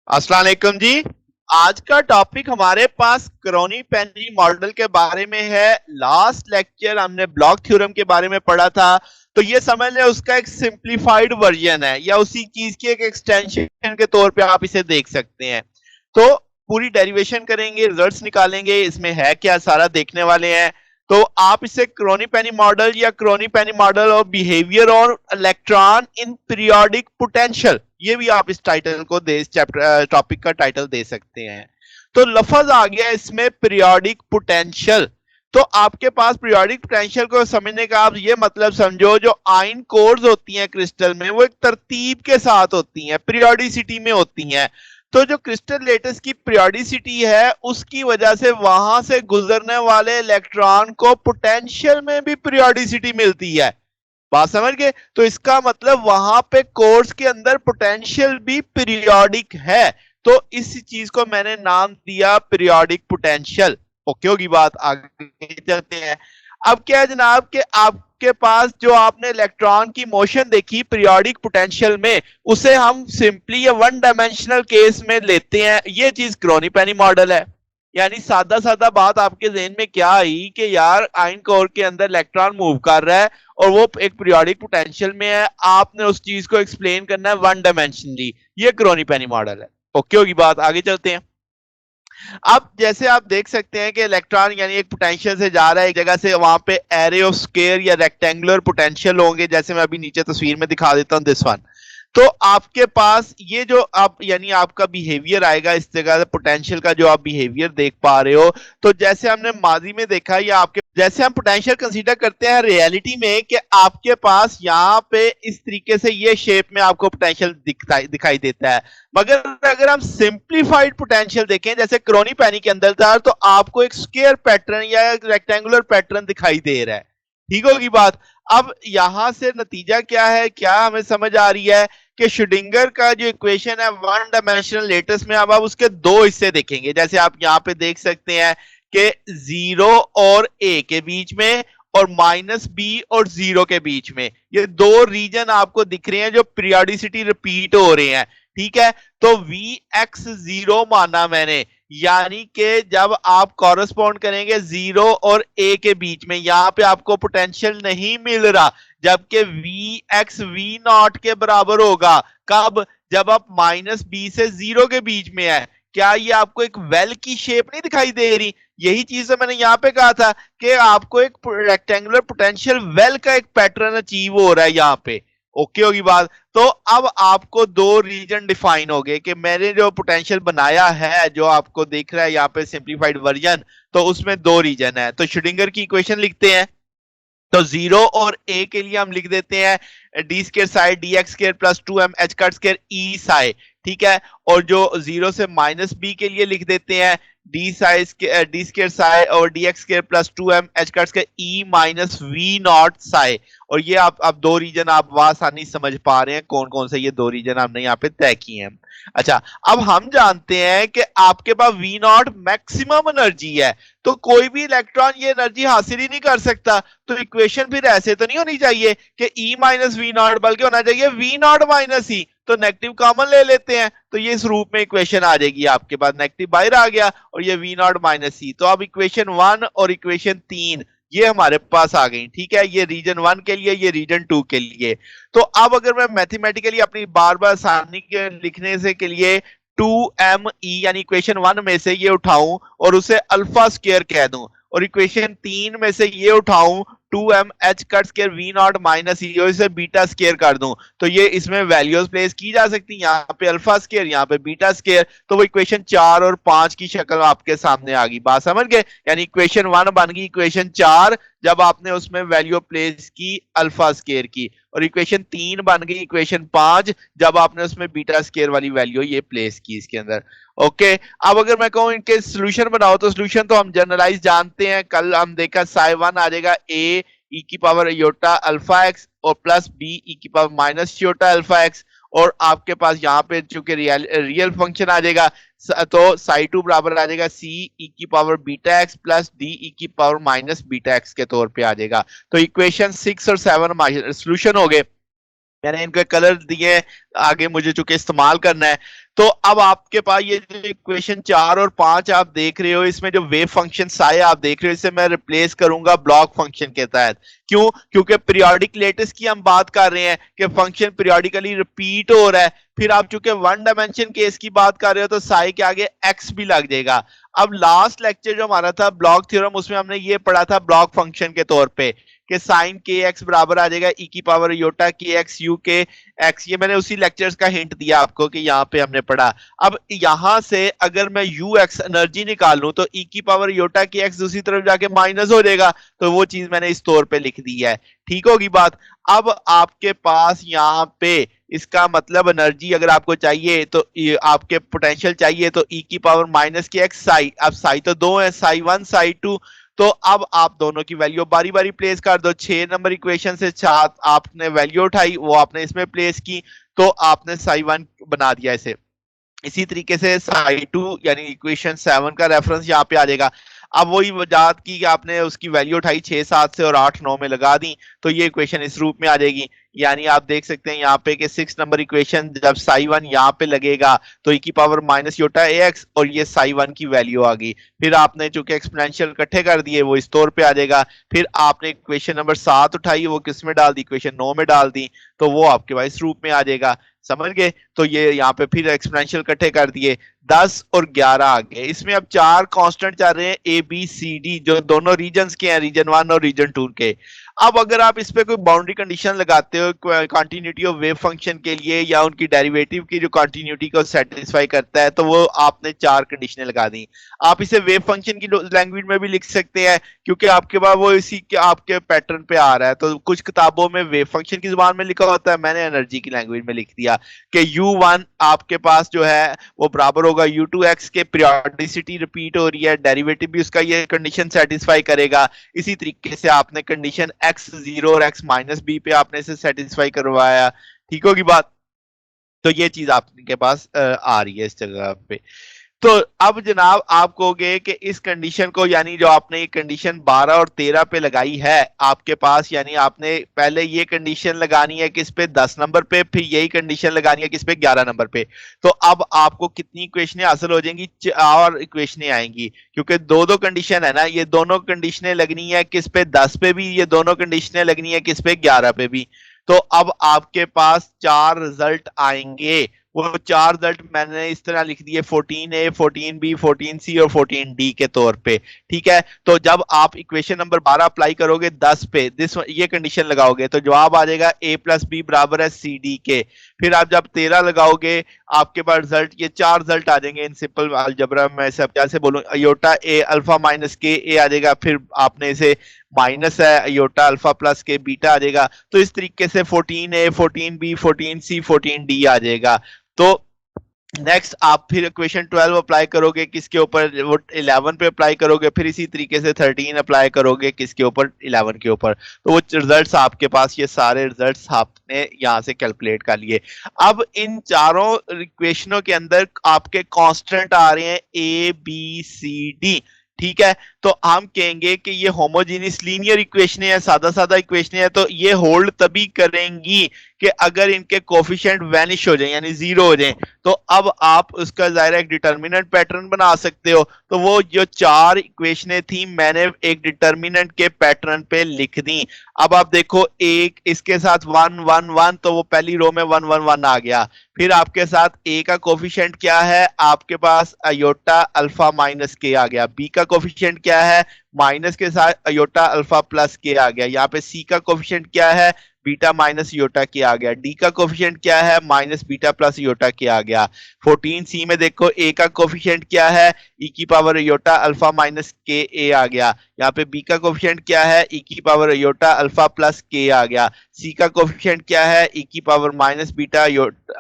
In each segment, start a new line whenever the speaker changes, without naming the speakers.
अस्सलाम वालेकुम जी। आज का टॉपिक हमारे पास क्रोनी पेनी मॉडल के बारे में है। लास्ट लेक्चर हमने ब्लॉक थ्योरम के बारे में पढ़ा था, तो ये समझ लें उसका एक सिंप्लीफाइड वर्जन है या उसी चीज की एक एक्सटेंशन के तौर पे आप इसे देख सकते हैं। तो पूरी डेरिवेशन करेंगे, रिजल्ट्स निकालेंगे, इसमें है क्या सारा देखने वाले हैं। तो आप इसे क्रोनी पेनी मॉडल या क्रोनी पेनी मॉडल और बिहेवियर और इलेक्ट्रॉन इन पीरियोडिक पोटेंशियल, ये भी आप इस टाइटल को दे, इस चैप्टर टॉपिक का टाइटल दे सकते हैं। तो लफज आ गया इसमें पीरियोडिक पोटेंशियल। तो आपके पास पीरियोडिक पोटेंशियल को समझने का आप ये मतलब समझो, जो आयन कोर्स होती हैं क्रिस्टल में वो एक तरतीब के साथ होती हैं, पीरियोडिसिटी में होती हैं। तो जो क्रिस्टल लेटिस की पीरियोडिसिटी है उसकी वजह से वहां से गुजरने वाले इलेक्ट्रॉन को पोटेंशियल में भी पीरियोडिसिटी मिलती है। बात समझ गए? तो इसका मतलब वहां पे कोर्स के अंदर पोटेंशियल भी पीरियोडिक है। तो इस चीज को मैंने नाम दिया पीरियोडिक पोटेंशियल। ओके होगी बात, आगे चलते हैं। अब क्या है जनाब कि आपके पास जो आपने इलेक्ट्रॉन की मोशन देखी पीरियोडिक पोटेंशियल में, उसे हम सिंपली या वन डायमेंशनल केस में लेते हैं। ये चीज क्रोनी पेनी मॉडल है। यानी सादा सादा बात आपके जहन में क्या आई कि यार आयन कोर के अंदर इलेक्ट्रॉन मूव कर रहा है और वो एक पीरियोडिक पोटेंशियल में है, आपने उस चीज को एक्सप्लेन करना है वन डायमेंशनली। ये क्रोनी पेनी मॉडल है। ओके होगी बात, आगे चलते हैं। अब जैसे आप देख सकते हैं कि इलेक्ट्रॉन यानी एक पोटेंशियल से जा रहा है एक जगह से, वहां पे एरे ऑफ स्क्वायर या रेक्टेंगुलर पोटेंशियल होंगे, जैसे मैं अभी नीचे तस्वीर में दिखा देता हूं, दिस वन। तो आपके पास ये जो आप यानी आपका बिहेवियर आएगा इस जगह पोटेंशियल का, जो आप बिहेवियर देख पा रहे हो। तो जैसे हमने माजी में देखा, या आपके जैसे हम पोटेंशियल कंसीडर करते हैं रियलिटी में कि आपके पास यहाँ पे इस तरीके से ये शेप में आपको पोटेंशियल दिखाई देता है। मगर अगर हम सिंप्लीफाइड पोटेंशियल देखें जैसे क्रोनी पैनी के अंदर था, तो आपको एक स्क्वायर पैटर्न या एक रेक्टेंगुलर पैटर्न दिखाई दे रहा है। ठीक होगी बात। अब यहां से नतीजा क्या है, क्या हमें समझ आ रही है कि शुडिंगर का जो इक्वेशन है वन डायमेंशनल लेटेस में, अब आप उसके दो हिस्से देखेंगे। जैसे आप यहां पे देख सकते हैं कि जीरो और ए के बीच में और माइनस बी और जीरो के बीच में ये दो रीजन आपको दिख रहे हैं जो पीरियोडिसिटी रिपीट हो रहे हैं। ठीक है, तो वी एक्स जीरो माना मैंने, यानी कि जब आप कॉरेस्पॉन्ड करेंगे जीरो और ए के बीच में, यहां पे आपको पोटेंशियल नहीं मिल रहा, जबकि वी एक्स वी नॉट के बराबर होगा। कब? जब आप माइनस बी से जीरो के बीच में है। क्या ये आपको एक वेल की शेप नहीं दिखाई दे रही? यही चीज मैंने यहां पे कहा था कि आपको एक रेक्टेंगुलर पोटेंशियल वेल का एक पैटर्न अचीव हो रहा है यहां पे। ओके होगी बात। तो अब आपको दो रीजन डिफाइन हो गए कि मैंने जो पोटेंशियल बनाया है जो आपको दिख रहा है यहाँ पे सिंप्लीफाइड वर्जन, तो उसमें दो रीजन है। तो श्रोडिंगर की इक्वेशन लिखते हैं। तो जीरो और ए के लिए हम लिख देते हैं D square psi D X square plus two M H cut square E psi. ठीक है, और जो जीरो से माइनस बी के लिए लिख देते हैं D psi D square psi और D X square plus two M H cut square E minus V naught psi. और ये आप दो रीजन आप आसानी समझ पा रहे हैं कौन कौन से ये दो रीजन हमने यहाँ पे तय किए हैं। अच्छा, अब हम जानते हैं कि आपके पास वी नॉट मैक्सिमम एनर्जी है, तो कोई भी इलेक्ट्रॉन ये एनर्जी हासिल ही नहीं कर सकता। तो इक्वेशन फिर ऐसे तो नहीं होनी चाहिए कि ई माइनस वी नॉट, बल्कि होना चाहिए वी नॉट माइनस ई। तो नेगेटिव कॉमन ले लेते हैं, तो ये इस रूप में इक्वेशन आ जाएगी। आपके पास नेगेटिव बाहर आ गया और ये वी नॉट माइनस ई। तो अब इक्वेशन वन और इक्वेशन तीन ये हमारे पास आ गई। ठीक है, ये रीजन वन के लिए, ये रीजन टू के लिए। तो अब अगर मैं मैथमेटिकली अपनी बार बार आसानी के लिखने से के लिए टू एम ई यानी इक्वेशन वन में से ये उठाऊं और उसे अल्फा स्क्वायर कह दूं, और इक्वेशन तीन में से ये उठाऊं two M H cut square V naught minus E और इसे बीटा स्क्वायर कर दूं, तो ये इसमें वैल्यूज प्लेस की जा सकती है। यहाँ पे अल्फा स्क्वायर, यहाँ पे बीटा स्क्वायर, तो वो इक्वेशन चार और पांच की शक्ल आपके सामने आ गई। बात समझ गए? यानी इक्वेशन वन बन गई इक्वेशन चार जब आपने उसमें वैल्यू प्लेस की अल्फा स्क्वायर की, और इक्वेशन तीन बन गई इक्वेशन पांच जब आपने उसमें बीटा स्क्वायर वाली वैल्यू ये प्लेस की इसके अंदर। ओके, अब अगर मैं कहूं इनके सोल्यूशन बनाओ, तो सोल्यूशन तो हम जनरलाइज जानते हैं, कल हम देखा साई वन आ जाएगा ए ई की पावर योटा अल्फा एक्स और प्लस बी ई की power minus iota alpha x. और आपके पास यहाँ पे चूंकि रियल फंक्शन आ जाएगा, तो साई टू बराबर आ जाएगा सी ई की power beta x plus D E की पावर माइनस बीटा एक्स के तौर पे आ जाएगा। तो इक्वेशन सिक्स और सेवन सोल्यूशन हो गए। मैंने इनके कलर दिए, आगे मुझे चूंकि इस्तेमाल करना है। तो अब आपके पास ये जो इक्वेशन 4 और 5 आप देख रहे हो, इसमें जो वेव फंक्शन साए आप देख रहे हो, इसे मैं रिप्लेस करूंगा ब्लॉक फंक्शन के तहत। क्यों? क्योंकि पीरियोडिक लेटिस की हम बात कर रहे हैं कि फंक्शन पीरियोडिकली रिपीट हो रहा है। फिर आप चूंकि वन डायमेंशन केस की बात कर रहे हो तो साई के आगे एक्स भी लग जाएगा। अब लास्ट लेक्चर जो हमारा था ब्लॉक थ्योरम, उसमें हमने ये पढ़ा था ब्लॉक फंक्शन के तौर पे कि साइन के एक्स बराबर आ जाएगा ई की पावर योटा के एक्स यू के एक्स। ये मैंने उसी लेक्चर्स का हिंट दिया आपको कि यहाँ पे हमने पढ़ा। अब यहां से अगर मैं यू एक्स एनर्जी निकालूं तो ई की पावर योटा के एक्स दूसरी तरफ जाके माइनस हो जाएगा, तो वो चीज मैंने इस तौर पे लिख दी है। ठीक होगी बात? अब आपके पास यहाँ पे इसका मतलब एनर्जी अगर आपको चाहिए तो आपके पोटेंशियल चाहिए तो ई की पावर माइनस के एक्स साई। अब साई तो दो है, साई वन साई टू। तो अब आप दोनों की वैल्यू बारी बारी प्लेस कर दो। 6 नंबर इक्वेशन से 7 आपने वैल्यू उठाई, वो आपने इसमें प्लेस की, तो आपने साई वन बना दिया इसे। इसी तरीके से साई टू यानी इक्वेशन 7 का रेफरेंस यहाँ पे आ जाएगा। अब वही वजाहत की कि आपने उसकी वैल्यू उठाई 6 7 से और 8 9 में लगा दी, तो ये इक्वेशन इस रूप में आ जाएगी। यानी आप देख सकते हैं यहाँ पे कि 6 नंबर इक्वेशन जब साई वन यहाँ पे लगेगा तो ई की पावर माइनस योटा ए एक्स, और ये साई वन की वैल्यू आ गई। फिर आपने चूंकि एक्सपोनेंशियल इकट्ठे कर दिए वो इस तौर पे आ जाएगा। फिर आपने इक्वेशन नंबर 7 उठाई, वो किस में डाल दी? इक्वेशन 9 में डाल दी, तो वो आपके पास इस रूप में आ जाएगा। समझ गए? तो ये यहाँ पे फिर एक्सपोनेंशियल इकट्ठे कर दिए, 10 और 11 आ गए। इसमें अब 4 कांस्टेंट चल रहे हैं ए बी सी डी, जो दोनों रीजन्स के हैं, रीजन 1 और रीजन 2 के। अब अगर आप इस पे कोई बाउंड्री कंडीशन लगाते हो कंटिन्यूटी ऑफ वेव फंक्शन के लिए या उनकी डेरिवेटिव की जो कंटिन्यूटी को सेटिस्फाई करता है, तो वो आपने 4 कंडीशनें लगा दी। आप इसे वेव फंक्शन की लैंग्वेज में भी लिख सकते हैं, क्योंकि आपके पास वो इसी के आपके पैटर्न पे आ रहा है। तो कुछ किताबों में वेव फंक्शन की जुबान में लिखा होता है, मैंने एनर्जी की लैंग्वेज में लिख दिया कि u1 आपके पास जो है वो बराबर होगा u2x के। पीरियोडिसिटी रिपीट हो रही है, डेरिवेटिव भी उसका ये कंडीशन सेटिस्फाई करेगा। इसी तरीके से आपने कंडीशन एक्स जीरो और एक्स माइनस बी पे आपने इसे सेटिस्फाई करवाया। ठीक होगी बात? तो ये चीज आपके पास आ रही है इस जगह पे। तो अब जनाब आप कहोगे कि इस कंडीशन को, यानी जो आपने ये कंडीशन 12 और 13 पे लगाई है आपके पास, यानी आपने पहले ये कंडीशन लगानी है किस पे? 10 नंबर पे, फिर यही कंडीशन लगानी है किस पे? 11 नंबर पे। तो अब आपको कितनी इक्वेशनें हासिल हो जाएंगी? 4 इक्वेशनें आएंगी, क्योंकि दो दो कंडीशन है ना। ये दोनों कंडीशनें लगनी है किस पे? 10 पे भी। ये दोनों कंडीशनें लगनी है किस पे? 11 पे भी। तो अब आपके पास 4 रिजल्ट आएंगे। वो 4 रिजल्ट मैंने इस तरह लिख दिए 14A 14B 14C और 14D के तौर पे। ठीक है? तो जब आप इक्वेशन नंबर 12 अप्लाई करोगे 10 पे, ये कंडीशन लगाओगे तो जवाब आ जाएगा A प्लस बी बराबर है CD के। फिर आप जब 13 लगाओगे आपके पास रिजल्ट, ये 4 रिजल्ट आ जाएंगे इन सिंपल अलजबरा में। सब कैसे बोलूं? अयोटा ए अल्फा माइनस के ए आ जाएगा, फिर आपने इसे माइनस है अयोटा अल्फा प्लस के बीटा आ जाएगा। तो इस तरीके से 14A 14B 14C 14D आ जाएगा। तो नेक्स्ट आप फिर इक्वेशन 12 अप्लाई करोगे किसके ऊपर? वो 11 पे अप्लाई करोगे। फिर इसी तरीके से 13 अप्लाई करोगे किसके ऊपर? 11 के ऊपर। तो वो रिजल्ट्स आपके पास, ये सारे रिजल्ट्स आपने यहां से कैलकुलेट कर लिए। अब इन चारों इक्वेशनों के अंदर आपके कांस्टेंट आ रहे हैं ए बी सी डी। ठीक है? तो हम कहेंगे कि ये होमोजीनियस लीनियर इक्वेशनें हैं, सादा सादा इक्वेशनें हैं। तो ये होल्ड तभी करेंगी कि अगर इनके कोफिशिएंट वैनिश हो जाए, यानी जीरो हो जाए। तो अब आप उसका ज़ाहिर एक डिटर्मिनेंट पैटर्न बना सकते हो। तो वो जो 4 इक्वेशनें थी मैंने एक डिटर्मिनेंट के पैटर्न पे लिख दी। अब आप देखो, एक इसके साथ 1 1 1, तो वो पहली रो में 1 1 1 आ गया। फिर आपके साथ ए का कोफिशिएंट क्या है? आपके पास अयोटा अल्फा माइनस के आ गया। बी का कोफिशिएंट क्या है? माइनस के साथ अयोटा अल्फा प्लस के आ गया। यहाँ पे सी का कोफिशिएंट क्या है? बीटा माइनस योटा के आ गया। डी का कोफिशिएंट क्या है? माइनस बीटा प्लस योटा के आ गया। 14C में देखो ए का कोफिशिएंट क्या है? ई की पावर योटा अल्फा माइनस के ए आ गया। यहाँ पे बी का कोफिशिएंट क्या है? ई की पावर योटा अल्फा प्लस के आ गया। सी का कोफिशिएंट क्या है? ई की power minus beta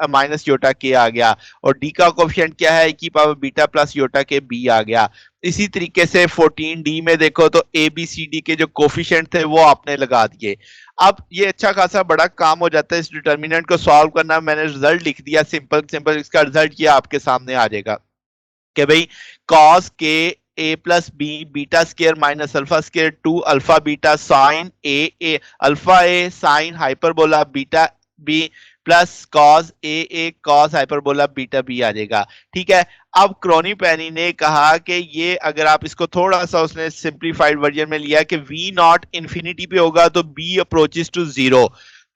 minus iota के आ गया। और डी का कोफिशिएंट क्या है? ई की पावर बीटा प्लस योटा के बी आ गया। इसी तरीके से 14D में देखो तो ए बी सी डी के जो कोफिशिएंट थे वो आपने लगा दिए। अब ये अच्छा खासा बड़ा काम हो जाता है इस डिटर्मिनेंट को सॉल्व करना। मैंने रिजल्ट लिख दिया सिंपल सिंपल, इसका रिजल्ट ये आपके सामने आ जाएगा कि भाई कॉस के A plus B beta square minus alpha square 2 alpha beta sine A alpha A sine hyperbola beta B plus cos A cos hyperbola beta B आ जाएगा। ठीक है, अब क्रॉनी पेनी ने कहा कि ये अगर आप इसको थोड़ा सा उसने सिंप्लीफाइड वर्जन में लिया कि वी नॉट इंफिनिटी पे होगा तो बी अप्रोचेस टू जीरो,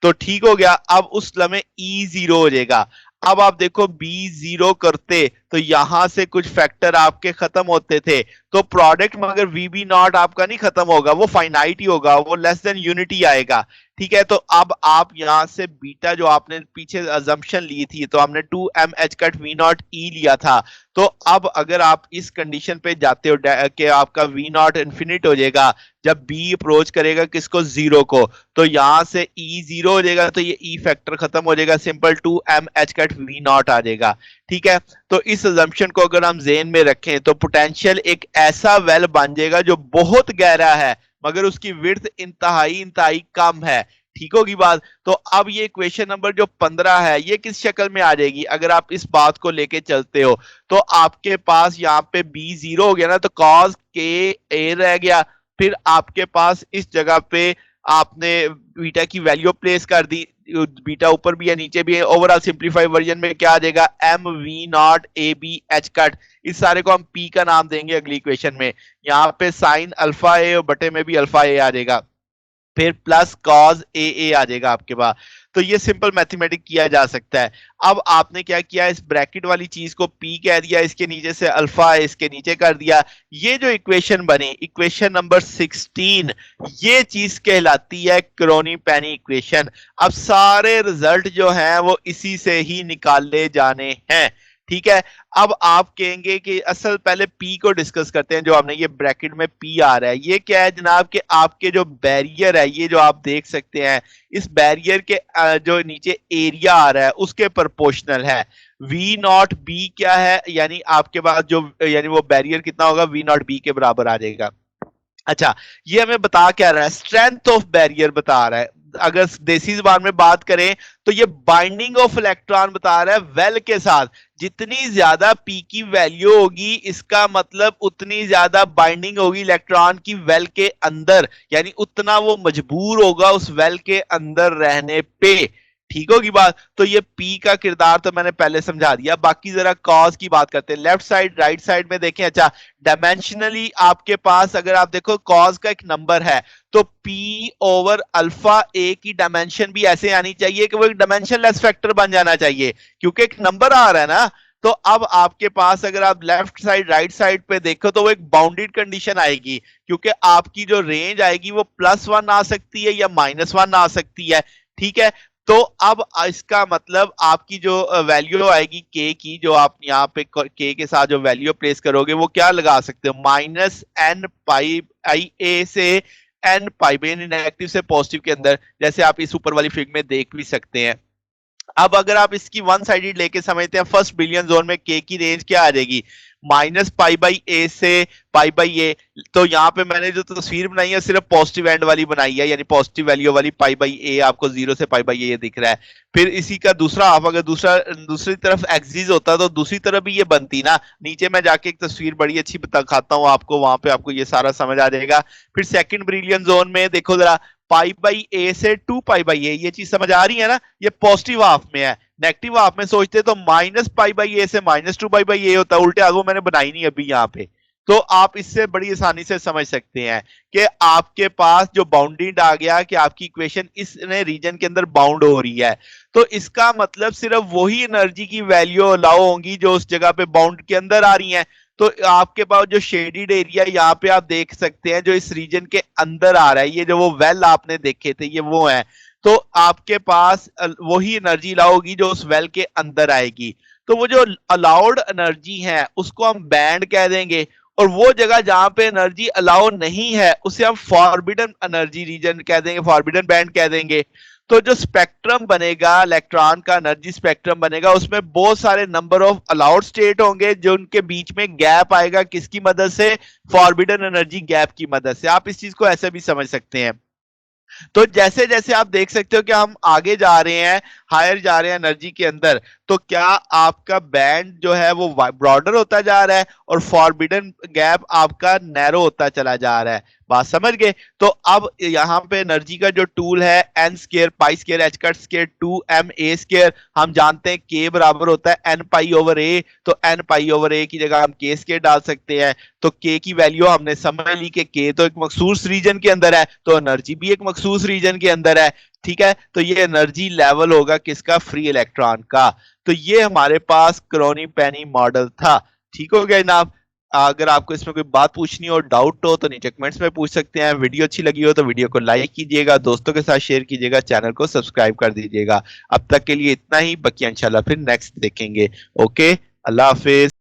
तो ठीक हो गया। अब उस लम्हे ई जीरो हो जाएगा। अब आप देखो बी जीरो करते तो यहां से कुछ फैक्टर आपके खत्म होते थे, तो प्रोडक्ट मगर वी बी नॉट आपका नहीं खत्म होगा, वो फाइनाइट ही होगा, वो लेस देन यूनिटी आएगा। ठीक है, तो अब आप यहां से बीटा जो आपने पीछे अजम्पशन ली थी, तो हमने 2m h cut V naught E लिया था, तो अब अगर आप इस कंडीशन पे जाते हो कि आपका वी नॉट इन्फिनिट हो जाएगा जब बी अप्रोच करेगा किसको, जीरो को, तो यहां से ई जीरो हो जाएगा, तो ये ई फैक्टर खत्म हो जाएगा, simple 2m h cut V naught आ जाएगा। ठीक है, तो इस अजम्पशन को अगर हम जेन में रखें तो पोटेंशियल एक ऐसा वेल बन जाएगा जो बहुत गहरा है मगर उसकी विड्थ इंतहाई इंतहाई कम है। ठीक होगी बात। तो अब ये क्वेश्चन नंबर जो 15 है ये किस शक्ल में आ जाएगी, अगर आप इस बात को लेके चलते हो तो आपके पास यहाँ पे बी जीरो हो गया ना, तो कॉस के ए रह गया, फिर आपके पास इस जगह पे आपने बीटा की वैल्यू प्लेस कर दी, बीटा ऊपर भी है नीचे भी है, ओवरऑल सिंप्लीफाइड वर्जन में क्या आ जाएगा, M V naught A B H cut, इस सारे को हम पी का नाम देंगे अगली इक्वेशन में। यहाँ पे साइन अल्फा ए और बटे में भी अल्फा ए आ जाएगा, फिर प्लस कॉज ए आ जाएगा आपके पास। तो ये सिंपल मैथमेटिक किया जा सकता है। अब आपने क्या किया, इस ब्रैकेट वाली चीज को पी कह दिया, इसके नीचे से अल्फा इसके नीचे कर दिया, ये जो इक्वेशन बनी इक्वेशन नंबर 16, ये चीज कहलाती है क्रॉनी पेनी इक्वेशन। अब सारे रिजल्ट जो हैं वो इसी से ही निकाले जाने हैं। ठीक है, अब आप कहेंगे कि असल पहले पी को डिस्कस करते हैं, जो हमने ये ब्रैकेट में पी आ रहा है ये क्या है जनाब, कि आपके जो बैरियर है ये जो आप देख सकते हैं, इस बैरियर के जो नीचे एरिया आ रहा है उसके प्रोपोर्शनल है। वी नॉट बी क्या है, यानी आपके पास जो यानी वो बैरियर कितना होगा, वी नॉट बी के बराबर आ जाएगा। अच्छा, ये हमें बता क्या रहा है, स्ट्रेंथ ऑफ बैरियर बता रहा है। अगर देसी जुबान में बात करें तो ये बाइंडिंग ऑफ इलेक्ट्रॉन बता रहा है वेल के साथ। जितनी ज्यादा पी की वैल्यू होगी इसका मतलब उतनी ज्यादा बाइंडिंग होगी इलेक्ट्रॉन की वेल के अंदर, यानी उतना वो मजबूर होगा उस वेल के अंदर रहने पे। ठीक होगी बात। तो ये पी का किरदार तो मैंने पहले समझा दिया, बाकी जरा कॉज की बात करते हैं। लेफ्ट साइड राइट साइड में देखें, अच्छा डायमेंशनली आपके पास अगर आप देखो कॉज का एक नंबर है, तो पी ओवर अल्फा ए की डायमेंशन भी ऐसे आनी चाहिए कि वो एक डायमेंशनलेस फैक्टर बन जाना चाहिए, क्योंकि एक नंबर आ रहा है ना। तो अब आपके पास अगर आप लेफ्ट साइड राइट साइड पे देखो तो वो एक बाउंडेड कंडीशन आएगी, क्योंकि आपकी जो रेंज आएगी वो +1 आ सकती है या -1 आ सकती है। ठीक है, तो अब इसका मतलब आपकी जो वैल्यू आएगी के की, जो आप यहाँ पे के के साथ जो वैल्यू प्लेस करोगे वो क्या लगा सकते हो, -n पाई आई ए से n पाई बे, नेगेटिव से पॉजिटिव के अंदर, जैसे आप इस ऊपर वाली फिगर में देख भी सकते हैं। अब अगर आप इसकी वन साइडेड लेके समझते हैं, फर्स्ट बिलियन जोन में के की रेंज क्या आ जाएगी, -π/a से π/a। तो यहाँ पे मैंने जो तस्वीर बनाई है सिर्फ पॉजिटिव एंड वाली बनाई है, यानी पॉजिटिव वैल्यू वाली π/a आपको 0 से π/a दिख रहा है। फिर इसी का दूसरा हाफ अगर दूसरी तरफ एक्सिस होता तो दूसरी तरफ भी ये बनती ना। नीचे मैं जाके एक तस्वीर बड़ी अच्छी दिखाता हूँ आपको, वहां पे आपको ये सारा समझ आ जाएगा। फिर सेकंड ब्रिलियन जोन में देखो जरा, π/a से 2π/a, ये चीज समझ आ रही है ना, ये पॉजिटिव हाफ में है। नेगेटिव हाफ में सोचते तो -π/a से -2π/a होता, उल्टे हाथ वो मैंने बनाई नहीं अभी यहाँ पे। तो आप इससे बड़ी आसानी से समझ सकते हैं कि आपके पास जो बाउंडेड आ गया कि आपकी इक्वेशन इस रीजन के अंदर बाउंड हो रही है, तो इसका मतलब सिर्फ वही एनर्जी की वैल्यू अलाउ होंगी जो उस जगह पे बाउंड के अंदर आ रही हैं। तो आपके पास जो शेडेड एरिया यहाँ पे आप देख सकते हैं जो इस रीजन के अंदर आ रहा है, ये जो वो वेल आपने देखे थे ये वो है। तो आपके पास वही एनर्जी लाओगी जो उस वेल के अंदर आएगी। तो वो जो अलाउड एनर्जी है उसको हम बैंड कह देंगे, और वो जगह जहां पे एनर्जी अलाउ नहीं है उसे हम फॉरबिडन एनर्जी रीजन कह देंगे, फॉरबिडन बैंड कह देंगे। तो जो स्पेक्ट्रम बनेगा इलेक्ट्रॉन का, एनर्जी स्पेक्ट्रम बनेगा, उसमें बहुत सारे नंबर ऑफ अलाउड स्टेट होंगे जो उनके बीच में गैप आएगा, किसकी मदद से, फॉरबिडन एनर्जी गैप की मदद से। आप इस चीज को ऐसे भी समझ सकते हैं। तो जैसे जैसे आप देख सकते हो कि हम आगे जा रहे हैं, हायर जा रहे हैं एनर्जी के अंदर, तो क्या आपका बैंड जो है वो ब्रॉडर होता जा रहा है और फॉरबिडन गैप आपका नैरो होता चला जा रहा है। बात समझ गए? तो अब यहाँ पे एनर्जी का जो टूल है N square pi square H cut square 2ma square, हम जानते हैं के बराबर होता है एन पाई ओवर ए, तो एन पाई ओवर ए की जगह हम के स्केयर डाल सकते हैं। तो के की वैल्यू हमने समझ ली कि के तो एक मखसूस रीजन के अंदर है, तो एनर्जी भी एक मखसूस रीजन के अंदर है। ठीक है, तो ये एनर्जी लेवल होगा किसका? फ्री इलेक्ट्रॉन का। तो ये हमारे पास क्रोनी पेनी मॉडल था। ठीक हो गया जनाब? अगर आपको इसमें कोई बात पूछनी हो, डाउट हो, तो नीचे कमेंट्स में पूछ सकते हैं। वीडियो अच्छी लगी हो तो वीडियो को लाइक कीजिएगा, दोस्तों के साथ शेयर कीजिएगा, चैनल को सब्सक्राइब कर दीजिएगा। अब तक के लिए इतना ही, बाकी इंशाल्लाह फिर नेक्स्ट देखेंगे। ओके, अल्लाह हाफिज।